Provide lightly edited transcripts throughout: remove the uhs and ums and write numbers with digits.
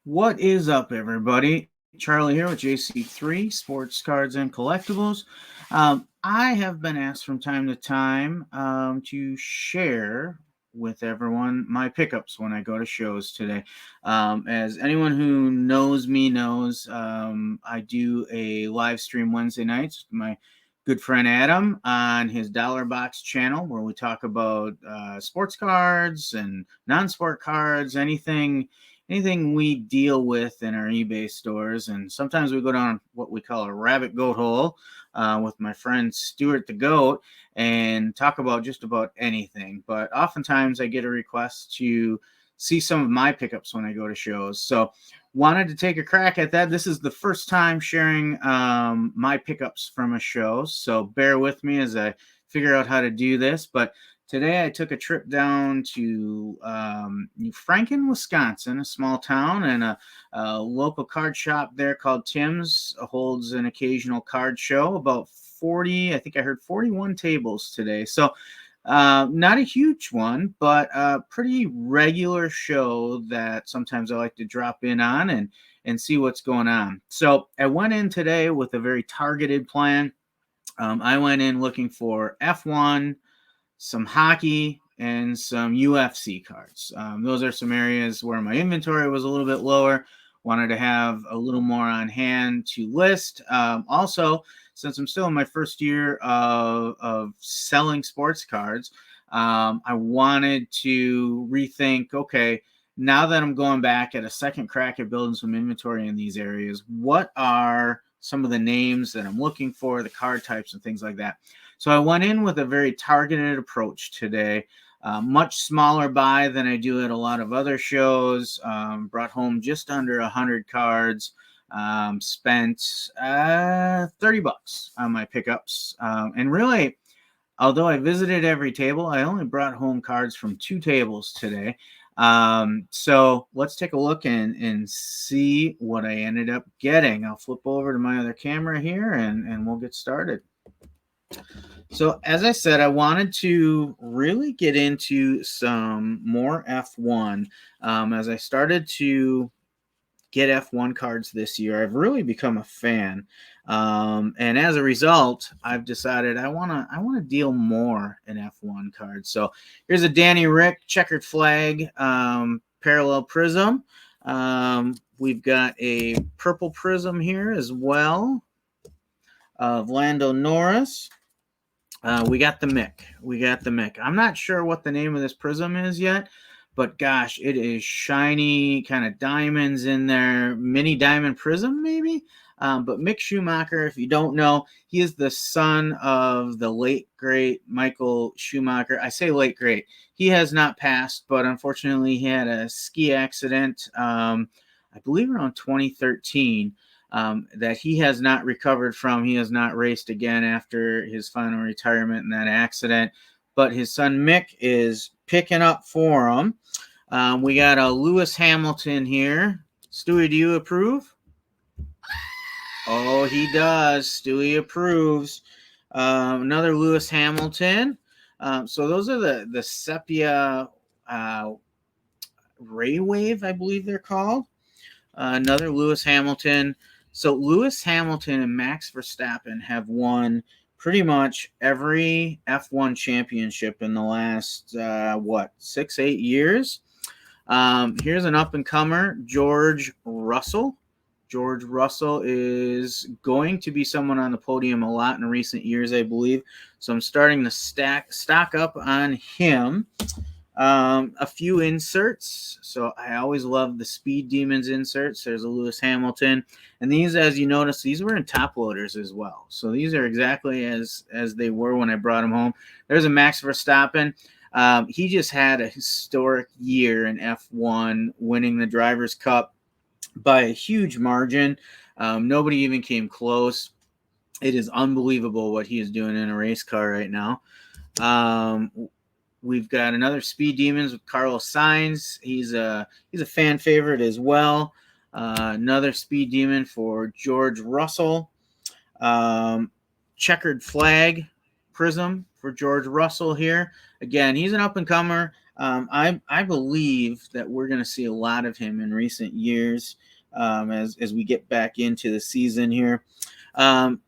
What is up, everybody? Charlie here with JC3 Sports Cards and Collectibles. I have been asked from time to time to share with everyone my pickups when I go to shows today. As anyone who knows me knows, I do a live stream Wednesday nights with my good friend Adam on his Dollar Box channel where we talk about sports cards and non-sport cards, anything we deal with in our eBay stores. And sometimes we go down what we call a rabbit goat hole with my friend Stuart the Goat and talk about just about anything. But oftentimes I get a request to see some of my pickups when I go to shows. So wanted to take a crack at that. This is the first time sharing my pickups from a show. So bear with me as I figure out how to do this. But today I took a trip down to New Franken, Wisconsin, a small town, and a local card shop there called Tim's holds an occasional card show. About 40, I think I heard 41 tables today. So not a huge one, but a pretty regular show that sometimes I like to drop in on and see what's going on. So I went in today with a very targeted plan. I went in looking for F1, some hockey, and some UFC cards. Those are some areas where my inventory was a little bit lower. Wanted to have a little more on hand to list. Also, since I'm still in my first year of selling sports cards, I wanted to rethink, okay, now that I'm going back at a second crack at building some inventory in these areas, what are some of the names that I'm looking for, the card types and things like that. So I went in with a very targeted approach today. Much smaller buy than I do at a lot of other shows. Brought home just under 100 cards. Spent $30 on my pickups. And really, although I visited every table, I only brought home cards from 2 tables today. So let's take a look and see what I ended up getting. I'll flip over to my other camera here and we'll get started. So as I said, I wanted to really get into some more F1. As I started to get F1 cards this year, I've really become a fan. And as a result, I've decided I want to deal more in F1 cards. So here's a Danny Rick checkered flag parallel prism. We've got a purple prism here as well of Lando Norris. We got the Mick. I'm not sure what the name of this prism is yet, but gosh, it is shiny, kind of diamonds in there. Mini diamond prism, maybe? But Mick Schumacher, if you don't know, he is the son of the late, great Michael Schumacher. I say late, great. He has not passed, but unfortunately he had a ski accident, I believe around 2013. That he has not recovered from. He has not raced again after his final retirement in that accident. But his son Mick is picking up for him. We got a Lewis Hamilton here. Stewie, do you approve? Oh, he does. Stewie approves. Another Lewis Hamilton. So those are the sepia Ray Wave, I believe they're called. Another Lewis Hamilton. So Lewis Hamilton and Max Verstappen have won pretty much every F1 championship in the last, 6-8 years. Here's an up-and-comer, George Russell. George Russell is going to be someone on the podium a lot in recent years, I believe. So I'm starting to stock up on him. A few inserts. So I always love the Speed Demons inserts. There's a Lewis Hamilton. And these, as you notice, these were in top loaders as well. So these are exactly as they were when I brought them home. There's a Max Verstappen. He just had a historic year in F1, winning the Drivers' Cup by a huge margin. Nobody even came close. It is unbelievable what he is doing in a race car right now. We've got another Speed Demons with Carlos Sainz. He's a fan favorite as well. Another Speed Demon for George Russell. Checkered flag prism for George Russell here. Again, he's an up-and-comer. I believe that we're going to see a lot of him in recent years as we get back into the season here. Kevin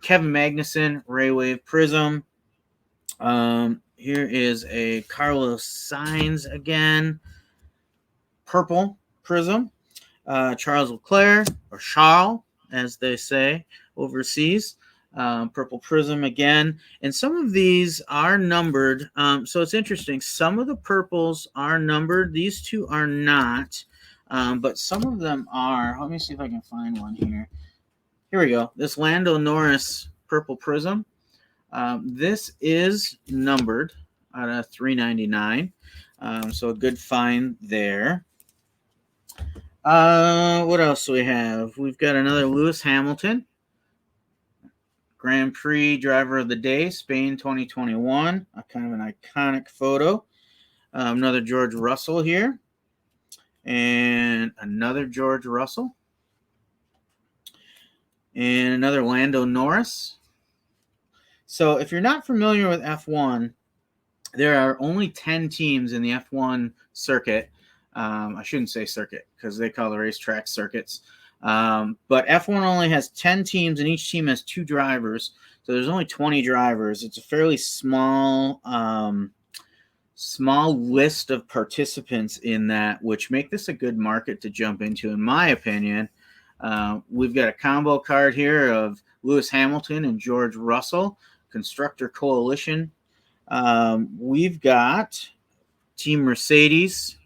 Magnuson, Ray Wave Prism. Here is a Carlos Sainz again, purple Prism. Charles Leclerc, or Charles, as they say overseas. Purple Prism again. And some of these are numbered. So it's interesting. Some of the purples are numbered. These two are not. But some of them are. Let me see if I can find one here. Here we go. This Lando Norris Purple Prism. This is numbered out of $3.99. So a good find there. What else do we have? We've got another Lewis Hamilton, Grand Prix Driver of the Day, Spain 2021. A kind of an iconic photo. Another George Russell here. And another George Russell. And another Lando Norris. So if you're not familiar with F1, there are only 10 teams in the F1 circuit. I shouldn't say circuit because they call the racetrack circuits. But F1 only has 10 teams, and each team has 2 drivers. So there's only 20 drivers. It's a fairly small list of participants in that, which make this a good market to jump into, in my opinion. We've got a combo card here of Lewis Hamilton and George Russell, Constructor Coalition. We've got Team Mercedes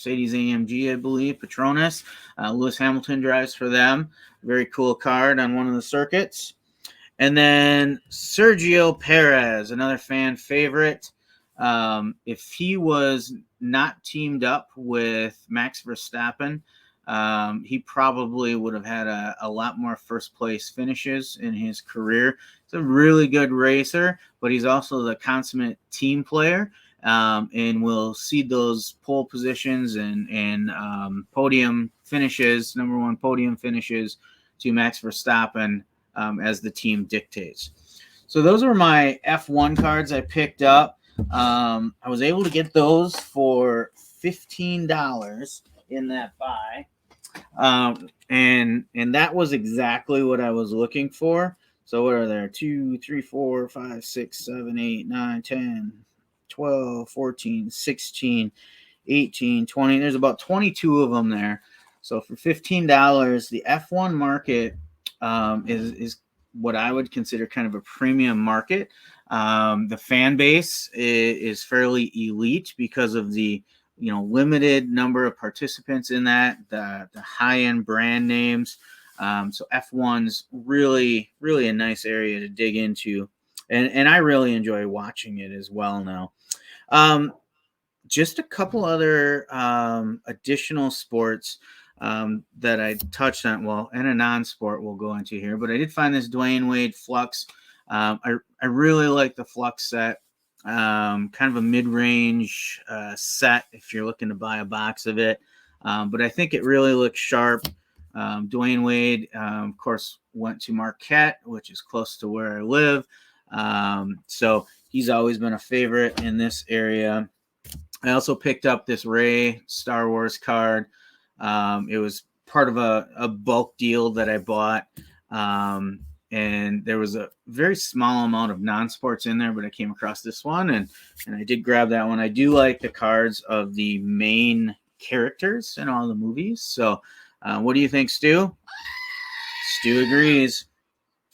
AMG, I believe, Petronas. Lewis Hamilton drives for them. Very cool card on one of the circuits. And then Sergio Perez, another fan favorite. If he was not teamed up with Max Verstappen, he probably would have had a lot more first place finishes in his career. He's a really good racer, but he's also the consummate team player, and will cede those pole positions and podium finishes, number 1 podium finishes, to Max Verstappen as the team dictates. So those were my F1 cards I picked up. I was able to get those for $15 in that buy. And that was exactly what I was looking for. So what are there? 2, 3, 4, 5, 6, 7, 8, 9, 10, 12, 14, 16, 18, 20. There's about 22 of them there. So for $15, the F1 market is what I would consider kind of a premium market. The fan base is fairly elite because of the limited number of participants in that, the high-end brand names. So F1's really, really a nice area to dig into. And I really enjoy watching it as well now. Just a couple other additional sports that I touched on, and a non-sport we'll go into here. But I did find this Dwayne Wade Flux. I really like the Flux set. Kind of a mid-range set if you're looking to buy a box of it. But I think it really looks sharp. Dwayne Wade, of course, went to Marquette, which is close to where I live. So he's always been a favorite in this area. I also picked up this Rey Star Wars card. It was part of a bulk deal that I bought. And there was a very small amount of non-sports in there, but I came across this one, and I did grab that one. I do like the cards of the main characters in all the movies. So what do you think, Stu? Stu agrees.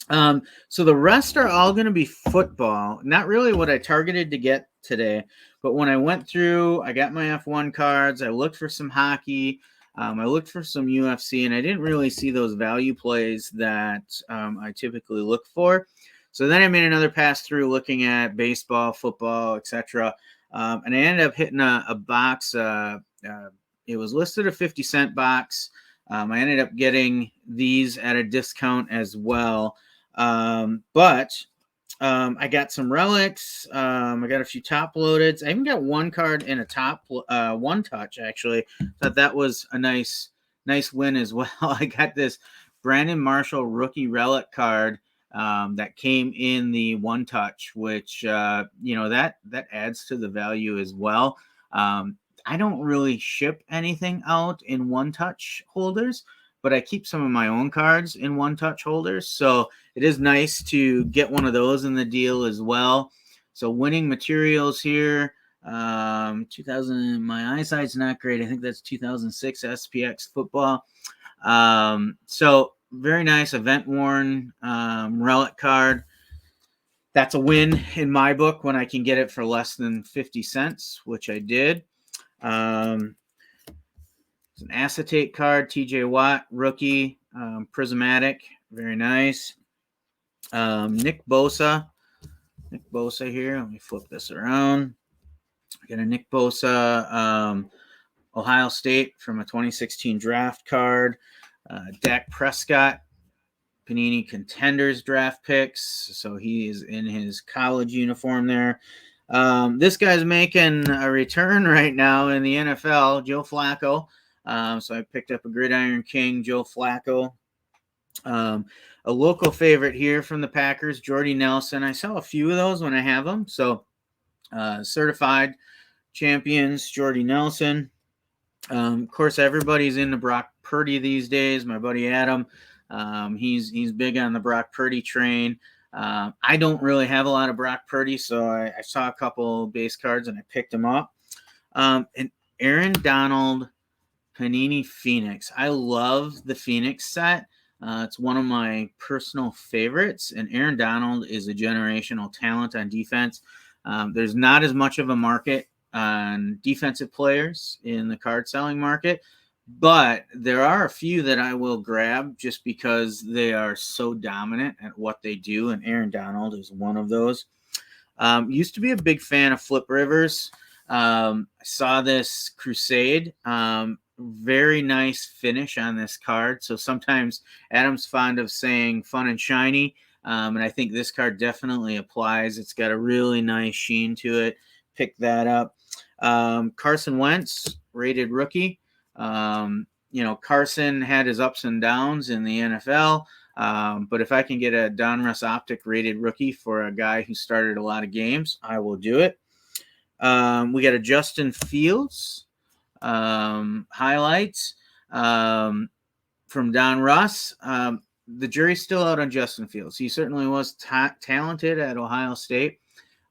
So the rest are all going to be football. Not really what I targeted to get today, but when I went through, I got my F1 cards. I looked for some hockey. I looked for some UFC, and I didn't really see those value plays that I typically look for. So then I made another pass through looking at baseball, football, etc. And I ended up hitting a box. It was listed a 50-cent box. I ended up getting these at a discount as well. But I got some relics. I got a few top loadeds. I even got one card in a top one touch, actually. Thought that was a nice win as well. I got this Brandon Marshall rookie relic card that came in the one touch, which that adds to the value as well. I don't really ship anything out in one-touch holders, but I keep some of my own cards in one-touch holders. So it is nice to get one of those in the deal as well. So winning materials here. 2000, my eyesight's not great. I think that's 2006 SPX football. So very nice event worn relic card. That's a win in my book when I can get it for less than 50 cents, which I did. It's an acetate card, TJ Watt, rookie, prismatic, very nice. Nick Bosa here. Let me flip this around. I got a Nick Bosa, Ohio State from a 2016 draft card. Dak Prescott, Panini Contenders draft picks. So he is in his college uniform there. This guy's making a return right now in the NFL, Joe Flacco. So I picked up a Gridiron King, Joe Flacco. A local favorite here from the Packers, Jordy Nelson. I saw a few of those when I have them. So certified champions, Jordy Nelson. Of course, everybody's into Brock Purdy these days. My buddy Adam, he's big on the Brock Purdy train. I don't really have a lot of Brock Purdy, so I saw a couple base cards and I picked them up. And Aaron Donald Panini Phoenix. I love the Phoenix set. It's one of my personal favorites, and Aaron Donald is a generational talent on defense. There's not as much of a market on defensive players in the card selling market, but there are a few that I will grab just because they are so dominant at what they do, and Aaron Donald is one of those. Used to be a big fan of Flip Rivers. I saw this Crusade. Very nice finish on this card. So sometimes Adam's fond of saying fun and shiny, and I think this card definitely applies. It's got a really nice sheen to it. Pick that up. Carson Wentz, rated rookie. Carson had his ups and downs in the NFL, but if I can get a Donruss Optic rated rookie for a guy who started a lot of games, I will do it. We got a Justin Fields highlights from Donruss. The jury's still out on Justin Fields. He certainly was talented at Ohio State.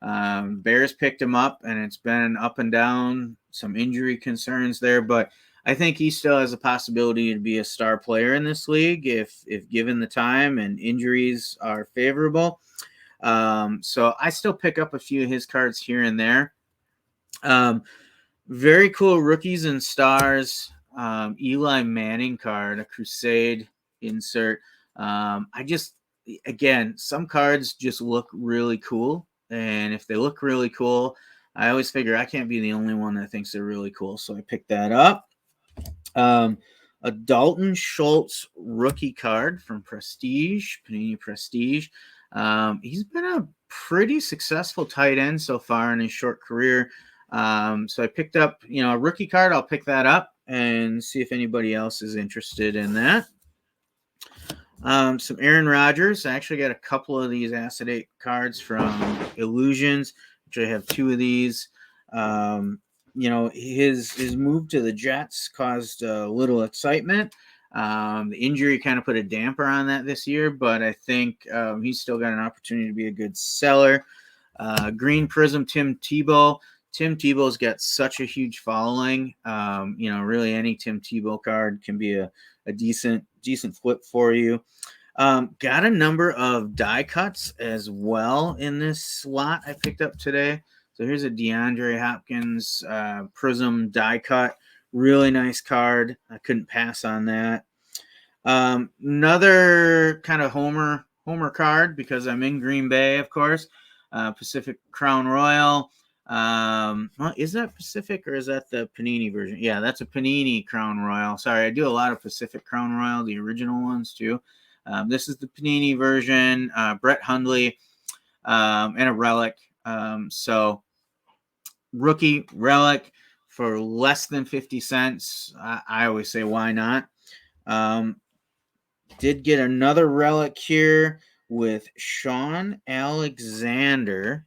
Bears picked him up, and it's been up and down, some injury concerns there, but I think he still has a possibility to be a star player in this league if given the time and injuries are favorable. So I still pick up a few of his cards here and there. Very cool rookies and stars. Eli Manning card, a Crusade insert. Some cards just look really cool. And if they look really cool, I always figure I can't be the only one that thinks they're really cool. So I picked that up. A Dalton Schultz rookie card from Prestige, Panini Prestige. He's been a pretty successful tight end so far in his short career. So I picked up, a rookie card. I'll pick that up and see if anybody else is interested in that. Some Aaron Rodgers. I actually got a couple of these acetate cards from Illusions, which I have two of these. His move to the Jets caused a little excitement. The injury kind of put a damper on that this year, but I think he's still got an opportunity to be a good seller. Green Prism Tim Tebow. Tim Tebow's got such a huge following. Really any Tim Tebow card can be a decent flip for you. Got a number of die cuts as well in this lot I picked up today. So here's a DeAndre Hopkins Prism die cut. Really nice card. I couldn't pass on that. Another kind of homer card because I'm in Green Bay, of course. Pacific Crown Royal. Is that Pacific or is that the Panini version? Yeah, that's a Panini Crown Royal. Sorry, I do a lot of Pacific Crown Royal, the original ones too. This is the Panini version. Brett Hundley and a relic. So rookie relic for less than 50 cents. I always say, why not? Did get another relic here with Sean Alexander.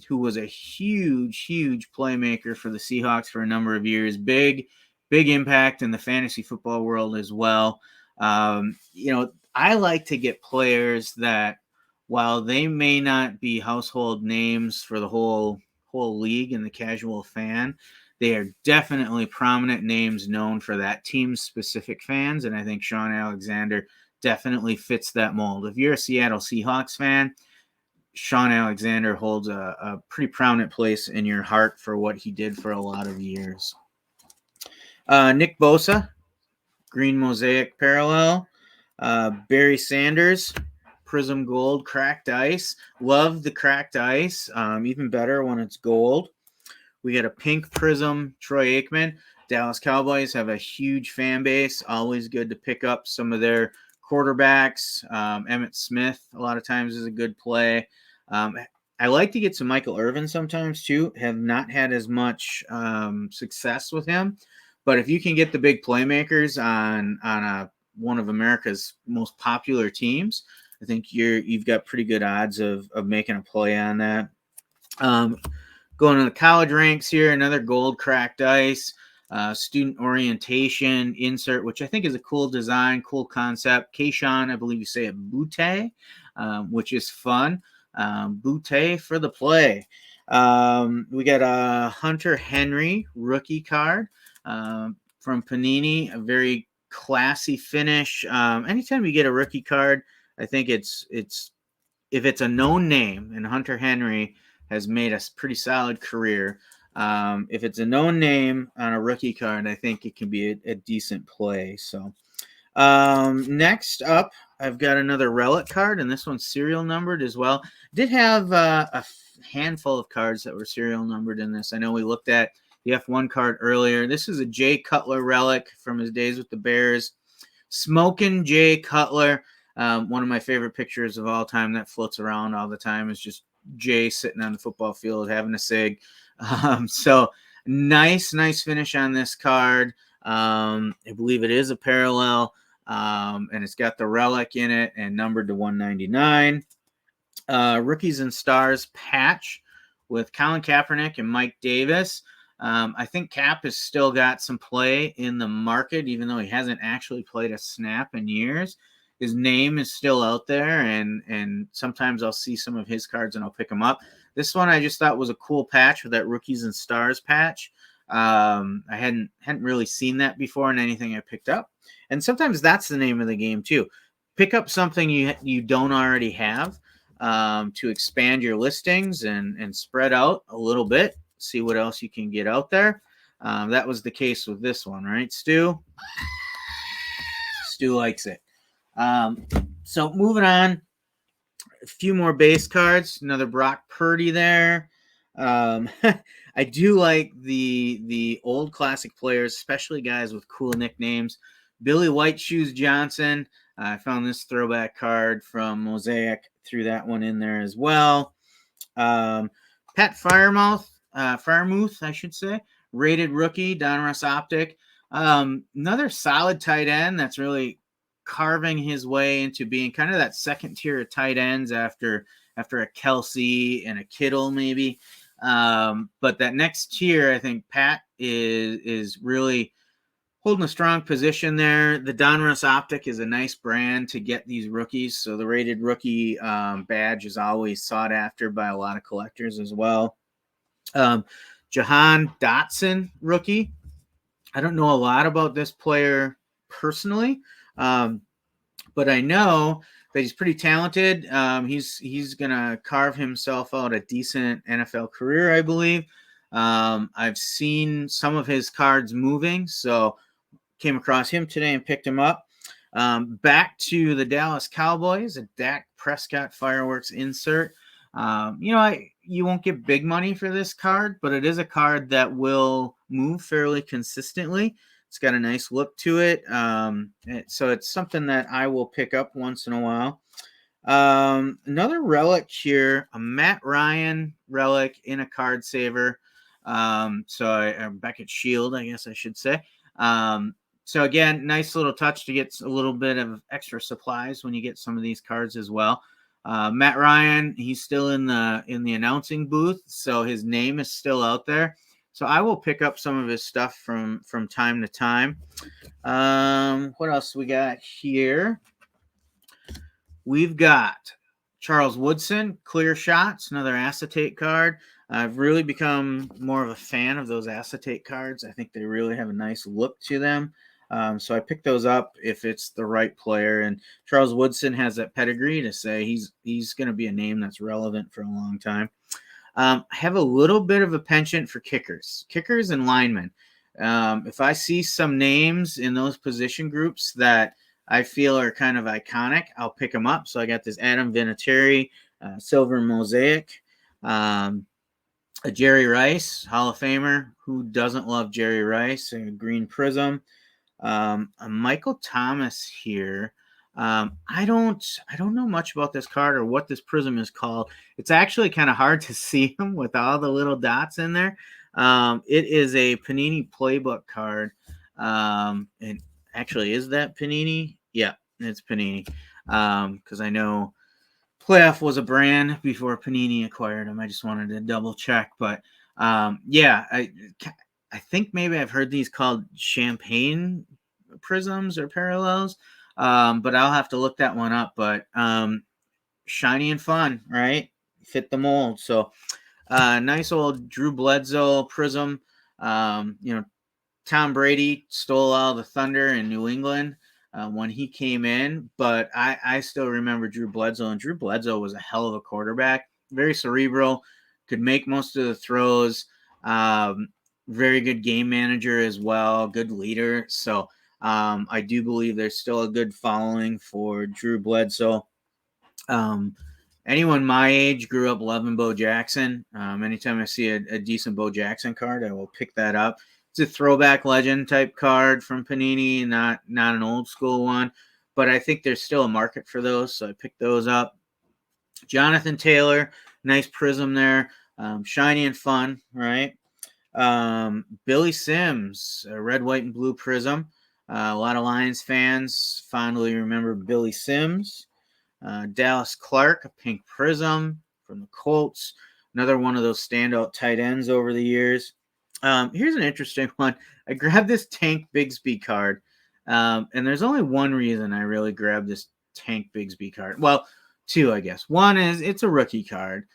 who was a huge playmaker for the Seahawks for a number of years. Big impact in the fantasy football world as well. I like to get players that, while they may not be household names for the whole league and the casual fan, they are definitely prominent names known for that team's specific fans. And I think Shaun Alexander definitely fits that mold. If you're a Seattle Seahawks fan, Shaun Alexander holds a pretty prominent place in your heart for what he did for a lot of years. Nick Bosa, green mosaic parallel. Barry Sanders, Prism Gold, cracked ice. Love the cracked ice. Even better when it's gold. We got a pink Prism, Troy Aikman. Dallas Cowboys have a huge fan base. Always good to pick up some of their quarterbacks. Emmitt Smith, a lot of times, is a good play. I like to get some Michael Irvin sometimes, too. Have not had as much success with him. But if you can get the big playmakers on one of America's most popular teams, I think you've got pretty good odds of making a play on that. Going to the college ranks here, another gold cracked ice, student orientation insert, which I think is a cool design, cool concept. Kayshon, I believe you say it, Boutte, which is fun. Boutte for the play. We got a Hunter Henry rookie card from Panini, a very classy finish. Anytime you get a rookie card, I think it's if it's a known name, and Hunter Henry has made a pretty solid career. If it's a known name on a rookie card, I think it can be a decent play. So next up, I've got another relic card, and this one's serial numbered as well. Did have a handful of cards that were serial numbered in this. I know we looked at the F1 card earlier. This is a Jay Cutler relic from his days with the Bears. Smoking Jay Cutler. One of my favorite pictures of all time that floats around all the time is just Jay sitting on the football field having a cig. So nice finish on this card. I believe it is a parallel, and it's got the relic in it and numbered to 199. Rookies and Stars patch with Colin Kaepernick and Mike Davis. I think Cap has still got some play in the market, even though he hasn't actually played a snap in years. His name is still out there, and sometimes I'll see some of his cards and I'll pick them up. This one I just thought was a cool patch with that Rookies and Stars patch. I hadn't really seen that before in anything I picked up. And sometimes that's the name of the game too. Pick up something you don't already have to expand your listings and spread out a little bit. See what else you can get out there. That was the case with this one, right, Stu? Stu likes it. So moving on, a few more base cards. Another Brock Purdy there. I do like the old classic players, especially guys with cool nicknames. Billy White Shoes Johnson. I found this throwback card from Mosaic. Threw that one in there as well. Pat Freiermuth, I should say. Rated rookie, Donruss Optic. Another solid tight end that's really carving his way into being kind of that second tier of tight ends after a Kelsey and a Kittle maybe. But that next tier, I think Pat is really holding a strong position there. The Donruss Optic is a nice brand to get these rookies. So the rated rookie badge is always sought after by a lot of collectors as well. Jahan Dotson rookie. I don't know a lot about this player personally. But I know that he's pretty talented. He's going to carve himself out a decent NFL career, I believe. I've seen some of his cards moving, so came across him today and picked him up. Back to the Dallas Cowboys, a Dak Prescott fireworks insert. You won't get big money for this card, but it is a card that will move fairly consistently. It's got a nice look to it. So it's something that I will pick up once in a while. Another relic here, a Matt Ryan relic in a card saver. Beckett Shield, I guess I should say. So again, nice little touch to get a little bit of extra supplies when you get some of these cards as well. Matt Ryan, he's still in the announcing booth, so his name is still out there. So I will pick up some of his stuff from time to time. What else we got here? We've got Charles Woodson, Clear Shots, another acetate card. I've really become more of a fan of those acetate cards. I think they really have a nice look to them. So I picked those up if it's the right player. And Charles Woodson has that pedigree to say he's going to be a name that's relevant for a long time. I have a little bit of a penchant for kickers and linemen. If I see some names in those position groups that I feel are kind of iconic, I'll pick them up. So I got this Adam Vinatieri, Silver Mosaic, a Jerry Rice, Hall of Famer. Who doesn't love Jerry Rice? A Green Prism. A Michael Thomas here. I don't know much about this card or what this prism is called. It's actually kind of hard to see him with all the little dots in there. It is a Panini Playbook card. And actually, is that Panini? Yeah, it's Panini. Because I know Playoff was a brand before Panini acquired them. I just wanted to double check. But yeah, I think maybe I've heard these called champagne prisms or parallels. But I'll have to look that one up. But shiny and fun, right? Fit the mold. So nice old Drew Bledsoe prism. Tom Brady stole all the thunder in New England when he came in, but I still remember Drew Bledsoe, and Drew Bledsoe was a hell of a quarterback. Very cerebral, could make most of the throws. Very good game manager as well, good leader. So I do believe there's still a good following for Drew Bledsoe. Anyone my age grew up loving Bo Jackson. Anytime I see a decent Bo Jackson card, I will pick that up. It's a throwback legend type card from Panini, not an old school one, but I think there's still a market for those, so I picked those up. Jonathan Taylor, nice prism there, shiny and fun, right? Billy Sims, a red, white, and blue prism. A lot of Lions fans fondly remember Billy Sims. Dallas Clark, a pink prism from the Colts. Another one of those standout tight ends over the years. Here's an interesting one. I grabbed this Tank Bigsby card, and there's only one reason I really grabbed this Tank Bigsby card. Well, two, I guess. One is it's a rookie card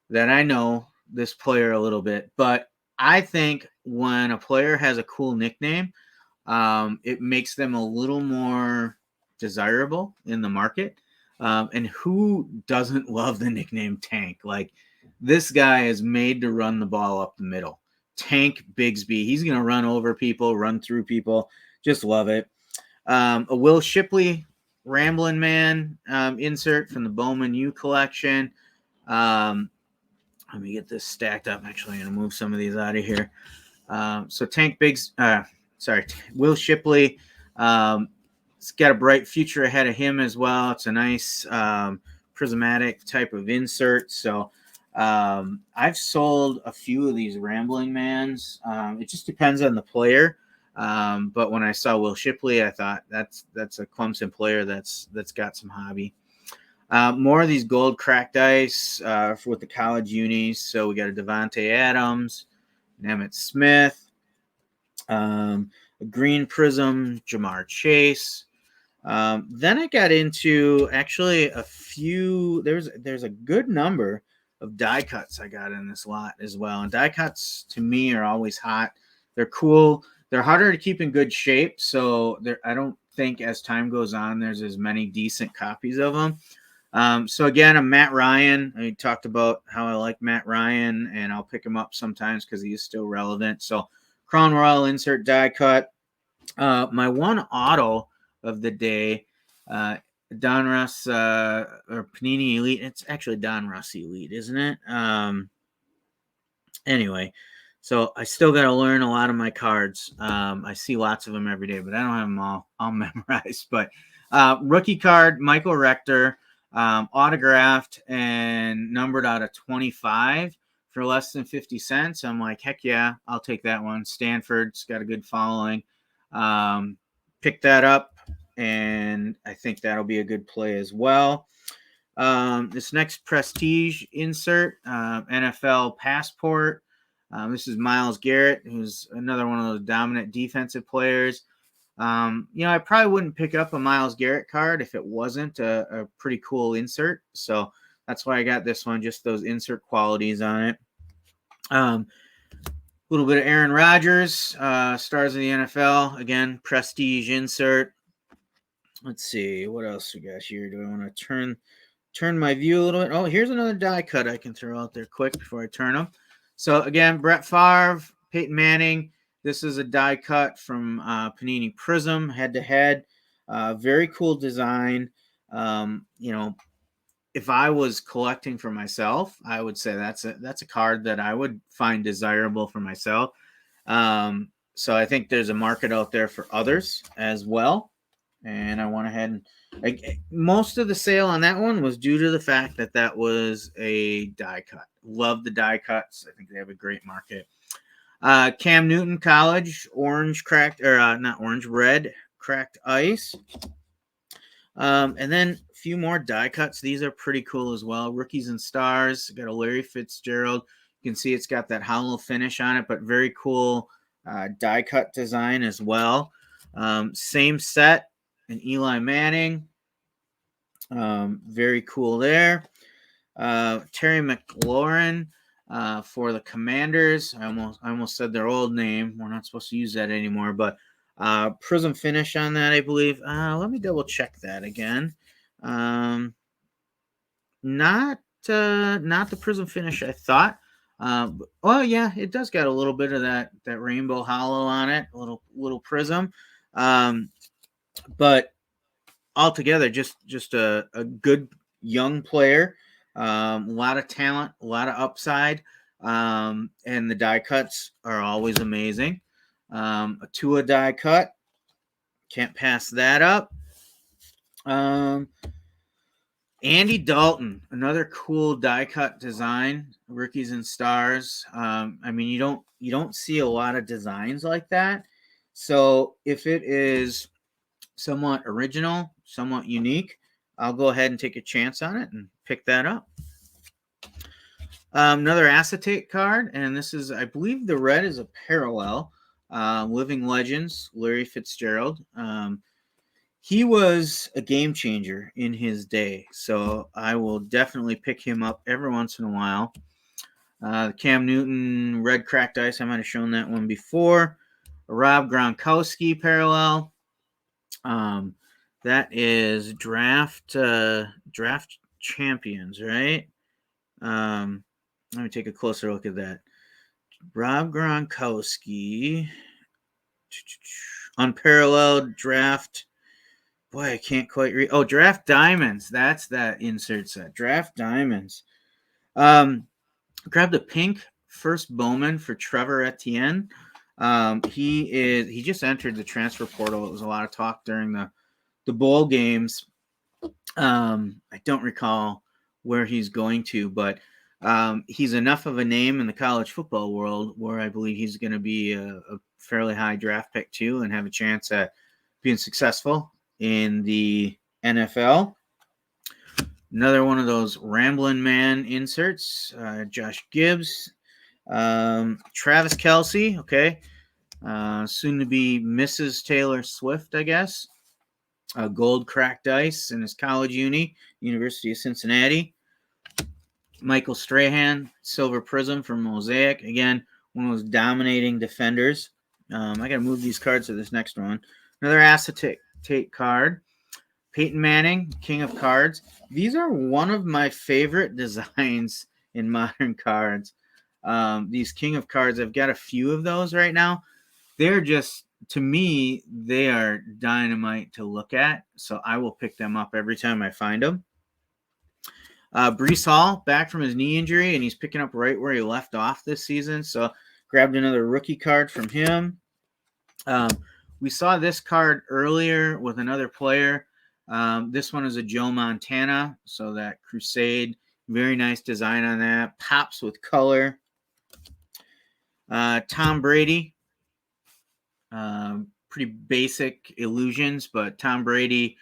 that I know this player a little bit, but I think when a player has a cool nickname, it makes them a little more desirable in the market. And who doesn't love the nickname Tank? Like, this guy is made to run the ball up the middle. Tank Bigsby. He's going to run over people, run through people. Just love it. A Will Shipley Ramblin' Man insert from the Bowman U collection. Let me get this stacked up. Actually, I'm going to move some of these out of here. So Will Shipley. It's got a bright future ahead of him as well. It's a nice prismatic type of insert. So I've sold a few of these Rambling Mans. It just depends on the player. But when I saw Will Shipley, I thought that's a Clemson player that's got some hobby. More of these gold cracked ice with the college unis. So we got a Devontae Adams, an Emmitt Smith, a green prism, Jamar Chase. Then I got into actually a few. There's a good number of die cuts I got in this lot as well. And die cuts to me are always hot. They're cool. They're harder to keep in good shape. So I don't think as time goes on, there's as many decent copies of them. So again, I'm Matt Ryan. I talked about how I like Matt Ryan, and I'll pick him up sometimes because he is still relevant. So Crown Royal insert die cut. My one auto of the day, Donruss or Panini Elite. It's actually Donruss Elite, isn't it? Anyway, so I still got to learn a lot of my cards. I see lots of them every day, but I don't have them all memorized. But rookie card, Michael Rector, autographed and numbered out of 25 for less than 50 cents. I'm like, heck yeah, I'll take that one. Stanford's got a good following. Pick that up, and I think that'll be a good play as well. This next Prestige insert, NFL Passport. This is Myles Garrett, who's another one of those dominant defensive players. I probably wouldn't pick up a Myles Garrett card if it wasn't a pretty cool insert. So that's why I got this one, just those insert qualities on it. A little bit of Aaron Rodgers, stars of the NFL. Again, Prestige insert. Let's see, what else we got here? Do I want to turn my view a little bit? Oh, here's another die cut I can throw out there quick before I turn them. So again, Brett Favre, Peyton Manning. This is a die cut from Panini Prism, head to head. Very cool design. If I was collecting for myself, I would say that's a card that I would find desirable for myself. So I think there's a market out there for others as well. And I went ahead and most of the sale on that one was due to the fact that was a die cut. Love the die cuts. I think they have a great market. Cam Newton College, orange cracked, or not orange, red cracked ice. And then a few more die cuts. These are pretty cool as well. Rookies and Stars. Got a Larry Fitzgerald. You can see it's got that hollow finish on it, but very cool die cut design as well. Same set. And Eli Manning, very cool there. Terry McLaurin for the Commanders. I almost said their old name. We're not supposed to use that anymore, but prism finish on that, I believe. Let me double check that again. Not the prism finish I thought. Oh yeah, it does got a little bit of that rainbow hollow on it, a little prism. But altogether, just a good young player, a lot of talent, a lot of upside, and the die cuts are always amazing. A Tua die cut, can't pass that up. Andy Dalton, another cool die cut design, Rookies and Stars. You don't see a lot of designs like that. So if it is somewhat original, somewhat unique, I'll go ahead and take a chance on it and pick that up. Another acetate card, and this is, I believe the red is a parallel. Living Legends, Larry Fitzgerald. He was a game changer in his day, so I will definitely pick him up every once in a while. Cam Newton, red cracked ice, I might have shown that one before. A Rob Gronkowski parallel. That is draft champions, right? Let me take a closer look at that. Rob Gronkowski, unparalleled draft. Boy, I can't quite read. Oh, draft diamonds. That's that insert set. Draft diamonds. Grabbed a pink first Bowman for Trevor Etienne. He just entered the transfer portal. It was a lot of talk during the bowl games. I don't recall where he's going to, but he's enough of a name in the college football world where I believe he's going to be a fairly high draft pick too and have a chance at being successful in the NFL. Another one of those Ramblin' Man inserts, Josh Gibbs, Travis Kelce, okay, soon to be Mrs. Taylor Swift, I guess. Gold cracked ice in his college University of Cincinnati. Michael Strahan, silver prism from Mosaic. Again, one of those dominating defenders. I got to move these cards to this next one. Another acetate card. Peyton Manning, King of Cards. These are one of my favorite designs in modern cards. These King of Cards, I've got a few of those right now. They're just, to me, they are dynamite to look at. So I will pick them up every time I find them. Breece Hall, back from his knee injury, and he's picking up right where he left off this season. So grabbed another rookie card from him. We saw this card earlier with another player. This one is a Joe Montana, so that Crusade, very nice design on that. Pops with color. Tom Brady, pretty basic illusions, but Tom Brady,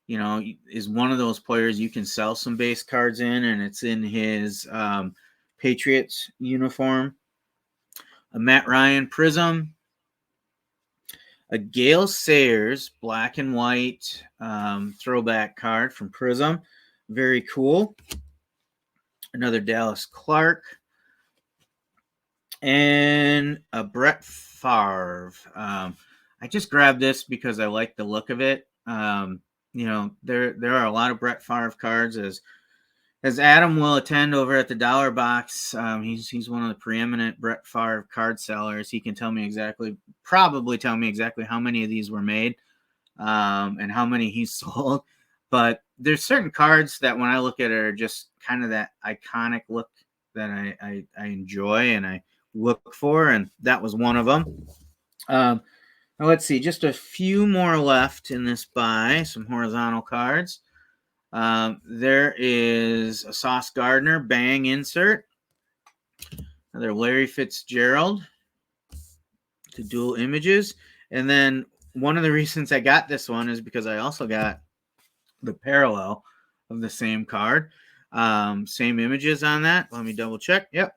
is one of those players you can sell some base cards in, and it's in his Patriots uniform. A Matt Ryan Prism. A Gale Sayers black and white throwback card from Prism. Very cool. Another Dallas Clark. And a Brett Favre. I just grabbed this because I like the look of it. There are a lot of Brett Favre cards, as Adam will attend over at the Dollar Box. He's one of the preeminent Brett Favre card sellers. He can probably tell me exactly how many of these were made, and how many he's sold. But there's certain cards that when I look at it are just kind of that iconic look that I enjoy and I look for, and that was one of them. Now let's see, just a few more left in this buy, some horizontal cards. There is a Sauce Gardner Bang insert. Another Larry Fitzgerald to dual images. And then one of the reasons I got this one is because I also got the parallel of the same card. Same images on that. Let me double check. Yep.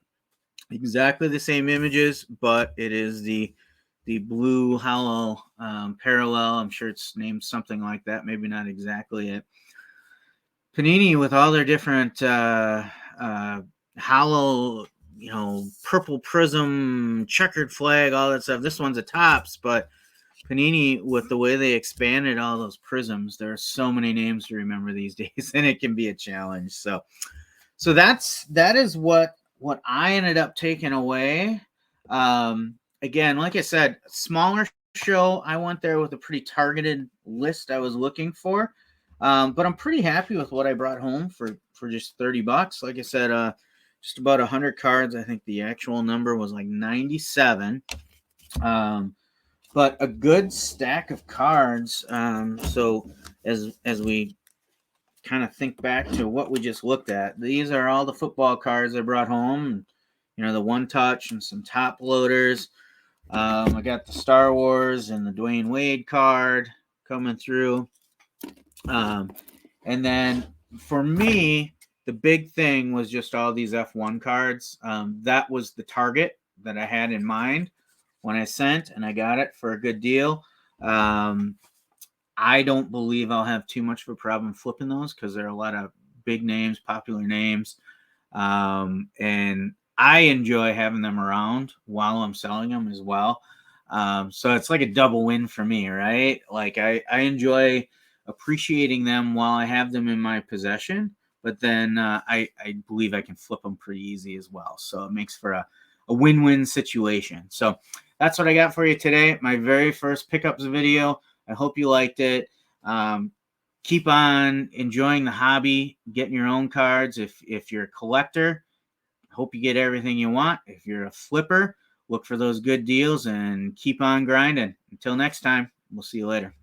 Exactly the same images, but it is the blue hollow parallel. I'm sure it's named something like that. Maybe not exactly it. Panini with all their different hollow, purple prism, checkered flag, all that stuff. This one's a Topps, but Panini, with the way they expanded all those prisms, there are so many names to remember these days, and it can be a challenge. So that is what I ended up taking away. Again, like I said, smaller show. I went there with a pretty targeted list I was looking for. But I'm pretty happy with what I brought home for just $30. Like I said, just about 100 cards. I think the actual number was like 97. But a good stack of cards. So as we kind of think back to what we just looked at, these are all the football cards I brought home. The One Touch and some top loaders. I got the Star Wars and the Dwayne Wade card coming through. And then for me, the big thing was just all these F1 cards. That was the target that I had in mind when I sent, and I got it for a good deal. I don't believe I'll have too much of a problem flipping those because there are a lot of big names, popular names. And I enjoy having them around while I'm selling them as well. So it's like a double win for me, right? Like I enjoy appreciating them while I have them in my possession, but then I believe I can flip them pretty easy as well. So it makes for a win-win situation. So that's what I got for you today. My very first pickups video. I hope you liked it. Keep on enjoying the hobby, getting your own cards. If you're a collector, hope you get everything you want. If you're a flipper, look for those good deals and keep on grinding. Until next time, we'll see you later.